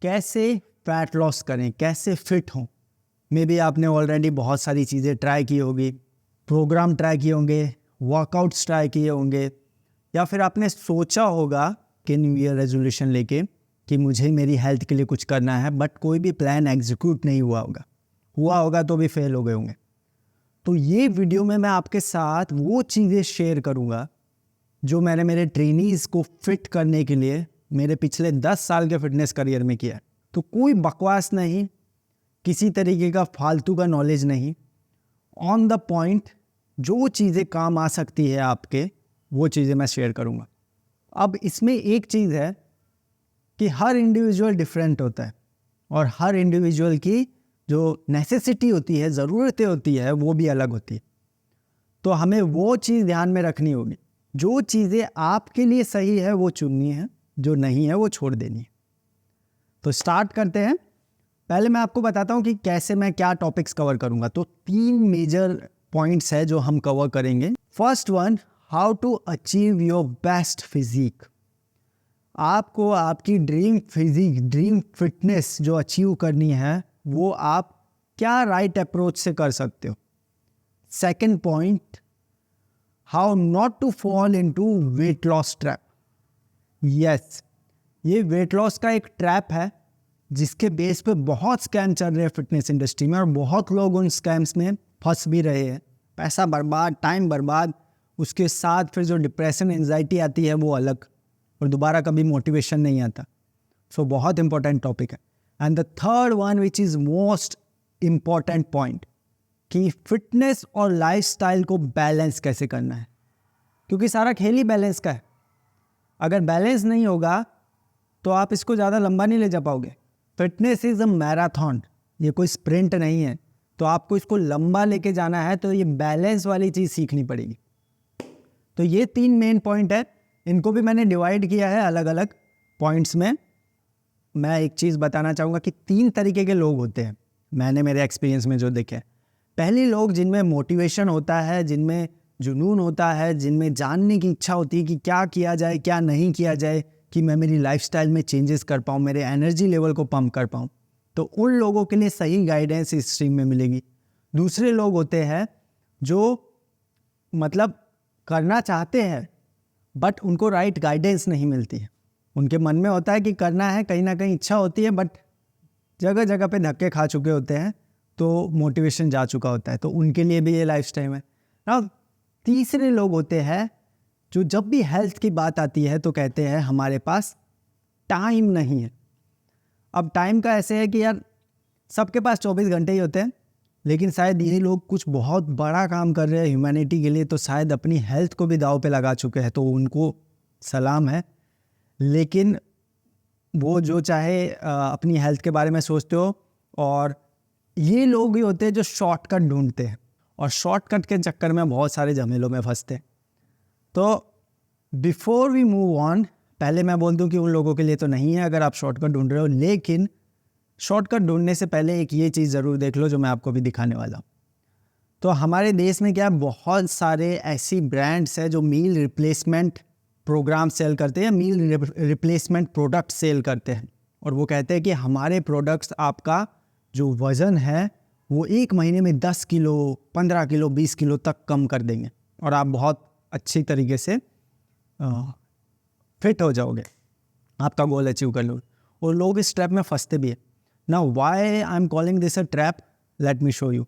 कैसे fat loss करें, कैसे फिट हों। मे बी आपने ऑलरेडी बहुत सारी चीज़ें ट्राई की होगी, प्रोग्राम ट्राई किए होंगे, वर्कआउट्स ट्राई किए होंगे, या फिर आपने सोचा होगा कि न्यू ईयर रेजोल्यूशन लेके कि मुझे मेरी हेल्थ के लिए कुछ करना है, बट कोई भी प्लान एग्जीक्यूट नहीं हुआ होगा तो भी फेल हो गए होंगे। तो ये वीडियो में मैं आपके साथ वो चीज़ें शेयर करूँगा जो मैंने मेरे ट्रेनीज़ को फिट करने के लिए मेरे पिछले 10 साल के फिटनेस करियर में किया। तो कोई बकवास नहीं, किसी तरीके का फालतू का नॉलेज नहीं, ऑन द पॉइंट जो चीज़ें काम आ सकती है आपके, वो चीज़ें मैं शेयर करूँगा। अब इसमें एक चीज़ है कि हर इंडिविजुअल डिफरेंट होता है और हर इंडिविजुअल की जो नेसेसिटी होती है, ज़रूरतें होती है, वो भी अलग होती है। तो हमें वो चीज़ ध्यान में रखनी होगी। जो चीज़ें आपके लिए सही है वो चुननी है, जो नहीं है वो छोड़ देनी है। तो स्टार्ट करते हैं। पहले मैं आपको बताता हूँ कि कैसे मैं क्या टॉपिक्स कवर करूँगा। तो 3 मेजर पॉइंट्स है जो हम कवर करेंगे। First one, how to achieve your best physique. आपको आपकी ड्रीम फिजिक, ड्रीम फिटनेस जो अचीव करनी है, वो आप क्या राइट अप्रोच से कर सकते हो। Second point, how not to fall into weight loss trap. Yes, ये वेट लॉस का एक ट्रैप है जिसके बेस पे बहुत स्कैम चल रहे हैं फिटनेस इंडस्ट्री में, और बहुत लोग उन स्कैम्स में फंस भी रहे हैं। पैसा बर्बाद, टाइम बर्बाद, उसके साथ फिर जो डिप्रेशन, एंजाइटी आती है वो अलग, और दोबारा कभी मोटिवेशन नहीं आता। सो बहुत इंपॉर्टेंट टॉपिक है। And the third one which is most important point, कि फिटनेस और लाइफस्टाइल को बैलेंस कैसे करना है, क्योंकि सारा खेल ही बैलेंस का है। अगर बैलेंस नहीं होगा तो आप इसको ज़्यादा लंबा नहीं ले जा पाओगे। फिटनेस इज़ अ मैराथन, ये कोई स्प्रिंट नहीं है। तो आपको इसको लंबा लेके जाना है तो ये बैलेंस वाली चीज़ सीखनी पड़ेगी। तो ये 3 मेन पॉइंट है, इनको भी मैंने डिवाइड किया है अलग अलग पॉइंट्स में। मैं एक चीज़ बताना चाहूँगा कि 3 तरीके के लोग होते हैं, मैंने मेरे एक्सपीरियंस में जो देखे। पहले लोग जिनमें मोटिवेशन होता है, जिनमें जुनून होता है, जिनमें जानने की इच्छा होती है कि क्या किया जाए, क्या नहीं किया जाए, कि मैं मेरी लाइफस्टाइल में चेंजेस कर पाऊँ, मेरे एनर्जी लेवल को पंप कर पाऊँ। तो उन लोगों के लिए सही गाइडेंस इस स्ट्रीम में मिलेगी। दूसरे लोग होते हैं जो मतलब करना चाहते हैं बट उनको राइट गाइडेंस नहीं मिलती है। उनके मन में होता है कि करना है, कहीं ना कहीं इच्छा होती है, बट जगह जगह पे धक्के खा चुके होते हैं, तो मोटिवेशन जा चुका होता है। तो उनके लिए भी ये लाइफस्टाइल है ना। तीसरे लोग होते हैं जो जब भी हेल्थ की बात आती है तो कहते हैं हमारे पास टाइम नहीं है। अब टाइम का ऐसे है कि यार सबके पास 24 घंटे ही होते हैं, लेकिन शायद ये लोग कुछ बहुत बड़ा काम कर रहे हैं ह्यूमैनिटी के लिए, तो शायद अपनी हेल्थ को भी दांव पे लगा चुके हैं, तो उनको सलाम है। लेकिन वो जो चाहे अपनी हेल्थ के बारे में सोचते हो। और ये लोग ही होते हैं जो शॉर्टकट ढूंढते हैं, और शॉर्टकट के चक्कर में बहुत सारे झमेलों में फंसते हैं। तो बिफोर वी मूव ऑन, पहले मैं बोल दूं कि उन लोगों के लिए तो नहीं है अगर आप शॉर्टकट ढूंढ रहे हो, लेकिन शॉर्टकट ढूंढने से पहले एक ये चीज़ ज़रूर देख लो जो मैं आपको भी दिखाने वाला हूँ। तो हमारे देश में क्या बहुत सारे ऐसी ब्रांड्स हैं जो मील रिप्लेसमेंट प्रोग्राम सेल करते हैं, मील रिप्लेसमेंट प्रोडक्ट सेल करते हैं, और वो कहते हैं कि हमारे प्रोडक्ट्स आपका जो वज़न है वो 1 महीने में 10 किलो, 15 किलो, 20 किलो तक कम कर देंगे, और आप बहुत अच्छी तरीके से फिट हो जाओगे, आपका गोल अचीव कर लो। और लोग इस ट्रैप में फंसते भी है ना। Why I am calling this a trap, let me show you.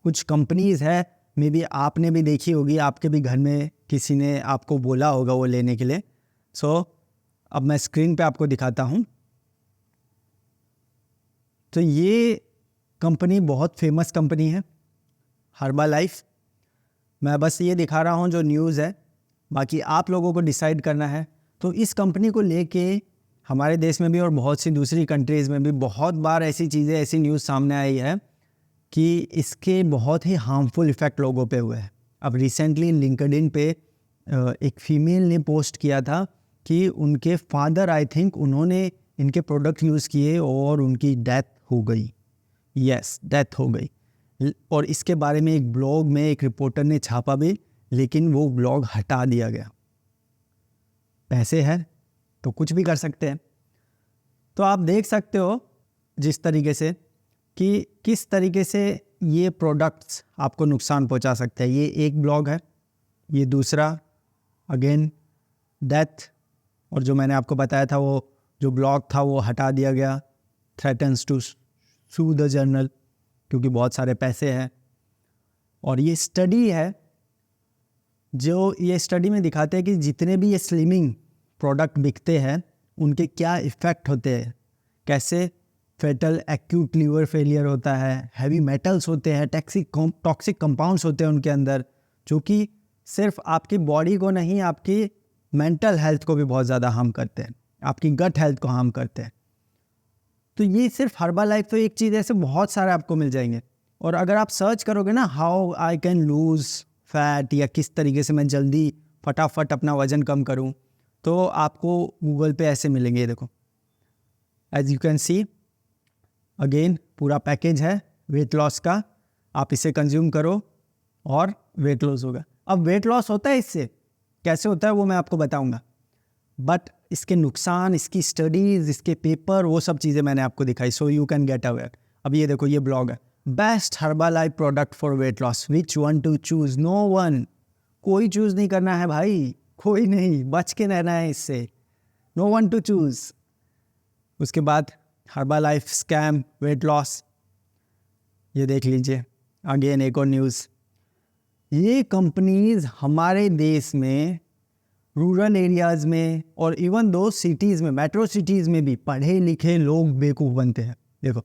कुछ कंपनीज है, मे बी आपने भी देखी होगी, आपके भी घर में किसी ने आपको बोला होगा वो लेने के लिए। सो अब मैं स्क्रीन पे आपको दिखाता हूँ। तो ये कंपनी बहुत फेमस कंपनी है, हर्बालाइफ। मैं बस ये दिखा रहा हूँ जो न्यूज़ है, बाकी आप लोगों को डिसाइड करना है। तो इस कंपनी को लेके हमारे देश में भी और बहुत सी दूसरी कंट्रीज़ में भी बहुत बार ऐसी चीज़ें, ऐसी न्यूज़ सामने आई है कि इसके बहुत ही हार्मफुल इफ़ेक्ट लोगों पे हुए हैं। अब रिसेंटली लिंक्डइन पे एक फीमेल ने पोस्ट किया था कि उनके फादर, आई थिंक, उन्होंने इनके प्रोडक्ट यूज़ किए और उनकी डेथ हो गई। यस, डेथ हो गई। और इसके बारे में एक ब्लॉग में एक रिपोर्टर ने छापा भी, लेकिन वो ब्लॉग हटा दिया गया। पैसे हैं तो कुछ भी कर सकते हैं। तो आप देख सकते हो जिस तरीके से कि किस तरीके से ये प्रोडक्ट्स आपको नुकसान पहुंचा सकते हैं। ये एक ब्लॉग है, ये दूसरा अगेन डेथ, और जो मैंने आपको बताया था वो जो ब्लॉग था वो हटा दिया गया, threatens to sue the journal, क्योंकि बहुत सारे पैसे हैं। और ये स्टडी है जो ये स्टडी में दिखाते हैं कि जितने भी ये स्लिमिंग प्रोडक्ट बिकते हैं उनके क्या इफ़ेक्ट होते हैं, कैसे फेटल एक्यूट लीवर फेलियर होता है, हैवी मेटल्स होते हैं, टॉक्सिक कंपाउंड्स होते हैं उनके अंदर, जो कि सिर्फ आपकी बॉडी को नहीं आपकी मेंटल हेल्थ को भी बहुत ज़्यादा हार्म करते हैं, आपकी गट हेल्थ को हार्म करते हैं। तो ये सिर्फ हर्बल लाइफ तो एक चीज़, ऐसे बहुत सारे आपको मिल जाएंगे। और अगर आप सर्च करोगे ना how I can lose fat, या किस तरीके से मैं जल्दी फटाफट अपना वज़न कम करूं, तो आपको गूगल पे ऐसे मिलेंगे। ये देखो, as you can see again पूरा पैकेज है वेट लॉस का, आप इसे कंज्यूम करो और वेट लॉस होगा। अब वेट लॉस होता है, इससे कैसे होता है वो मैं आपको बताऊंगा, बट इसके नुकसान, इसकी स्टडीज़, इसके पेपर, वो सब चीज़ें मैंने आपको दिखाई, so you can get aware. अब ये देखो, ये ब्लॉग है, best Herbalife product for weight loss, which one to choose, no one, कोई चूज़ नहीं करना है भाई, कोई नहीं, बच के रहना है इससे, नो वन टू चूज़। उसके बाद Herbalife scam weight loss, ये देख लीजिए अगेन एक और न्यूज़। ये कंपनीज हमारे देश में रूरल एरियाज़ में और इवन दो सिटीज़ में, मेट्रो सिटीज़ में भी पढ़े लिखे लोग बेवकूफ़ बनते हैं। देखो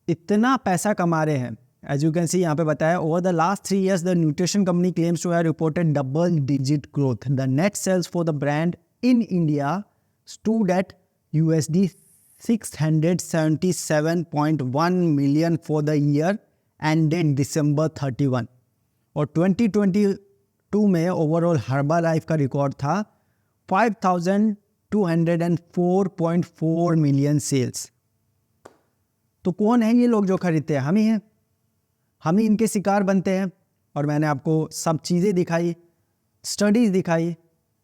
इतना पैसा कमा रहे हैं। एज यू कैन सी यहाँ पे बताया, over the last 3 years the nutrition company claims to have reported double digit growth. The net sales for the brand in India stood at USD 677.1 million for the year ended December 31। और 2022 में overall Herbalife का record था 5,204.4 million sales. तो कौन है ये लोग जो खरीदते हैं? हम ही हैं, हम ही इनके शिकार बनते हैं। और मैंने आपको सब चीज़ें दिखाई, स्टडीज़ दिखाई,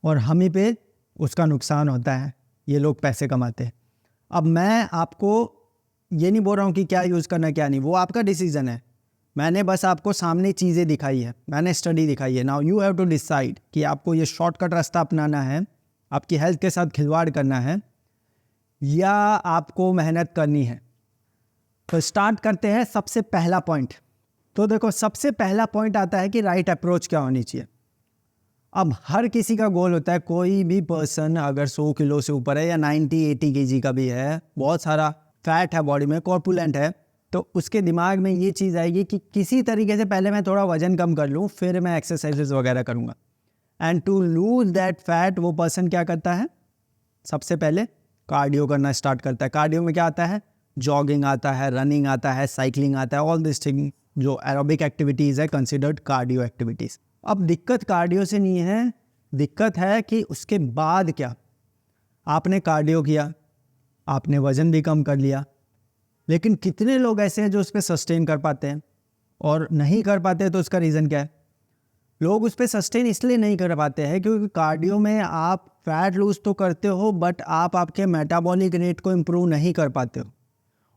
और हम ही पे उसका नुकसान होता है, ये लोग पैसे कमाते हैं। अब मैं आपको ये नहीं बोल रहा हूँ कि क्या यूज़ करना क्या नहीं, वो आपका डिसीज़न है। मैंने बस आपको सामने चीज़ें दिखाई है, मैंने स्टडी दिखाई है। Now you have to decide कि आपको ये शॉर्टकट रास्ता अपनाना है, आपकी हेल्थ के साथ खिलवाड़ करना है, या आपको मेहनत करनी है। तो स्टार्ट करते हैं सबसे पहला पॉइंट। तो देखो, सबसे पहला पॉइंट आता है कि राइट अप्रोच क्या होनी चाहिए। अब हर किसी का गोल होता है, कोई भी पर्सन अगर 100 किलो से ऊपर है या 90-80 kg का भी है, बहुत सारा फैट है बॉडी में, कॉर्पुलेंट है, तो उसके दिमाग में ये चीज़ आएगी कि किसी तरीके से पहले मैं थोड़ा वजन कम कर लूँ, फिर मैं एक्सरसाइजेज वगैरह करूँगा। And to lose that fat वो पर्सन क्या करता है, सबसे पहले कार्डियो करना स्टार्ट करता है। कार्डियो में क्या आता है? जॉगिंग आता है, रनिंग आता है, साइकिलिंग आता है, ऑल दिस थिंग जो एरोबिक एक्टिविटीज़ है कंसिडर्ड कार्डियो एक्टिविटीज़। अब दिक्कत कार्डियो से नहीं है, दिक्कत है कि उसके बाद क्या। आपने कार्डियो किया, आपने वज़न भी कम कर लिया, लेकिन कितने लोग ऐसे हैं जो उस पर सस्टेन कर पाते हैं, और नहीं कर पाते तो उसका रीज़न क्या है? लोग उस पर सस्टेन इसलिए नहीं कर पाते हैं क्योंकि कार्डियो में आप फैट लूज तो करते हो, बट आप आपके मेटाबॉलिक रेट को इम्प्रूव नहीं कर पाते हो।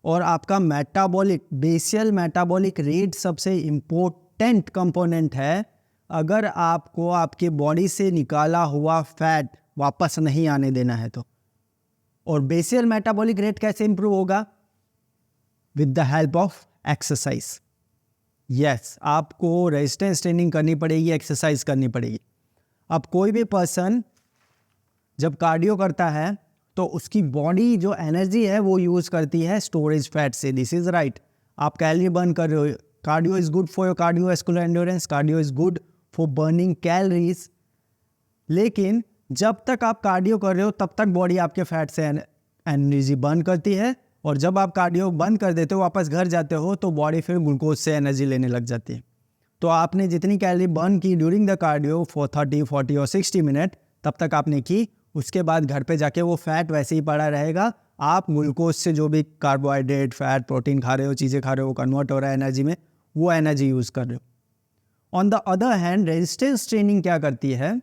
और आपका मेटाबॉलिक, बेसियल मेटाबॉलिक रेट सबसे इम्पोर्टेंट कंपोनेंट है अगर आपको आपके बॉडी से निकाला हुआ फैट वापस नहीं आने देना है तो। और बेसियल मेटाबॉलिक रेट कैसे इंप्रूव होगा? With the help of exercise. Yes, आपको रेजिस्टेंस ट्रेनिंग करनी पड़ेगी, एक्सरसाइज करनी पड़ेगी। अब कोई भी पर्सन जब कार्डियो करता है तो उसकी बॉडी जो एनर्जी है वो यूज़ करती है स्टोरेज फैट से। This is right. आप कैलोरी बर्न कर रहे हो, cardio is good for your cardiovascular endurance, cardio is good for burning calories. लेकिन जब तक आप कार्डियो कर रहे हो तब तक बॉडी आपके फैट से एनर्जी बर्न करती है, और जब आप कार्डियो बंद कर देते हो, वापस घर जाते हो, तो बॉडी फिर ग्लूकोज से एनर्जी लेने लग जाती है। तो आपने जितनी कैलोरी बर्न की ड्यूरिंग द कार्डियो फॉर 30, 40 और 60 मिनट, तब तक आपने की। उसके बाद घर पे जाके वो फैट वैसे ही पड़ा रहेगा। आप ग्लूकोज से जो भी कार्बोहाइड्रेट, फैट, प्रोटीन खा रहे हो, चीज़ें खा रहे हो, कन्वर्ट हो रहा है एनर्जी में, वो एनर्जी यूज़ कर रहे हो। On the other hand resistance training क्या करती है?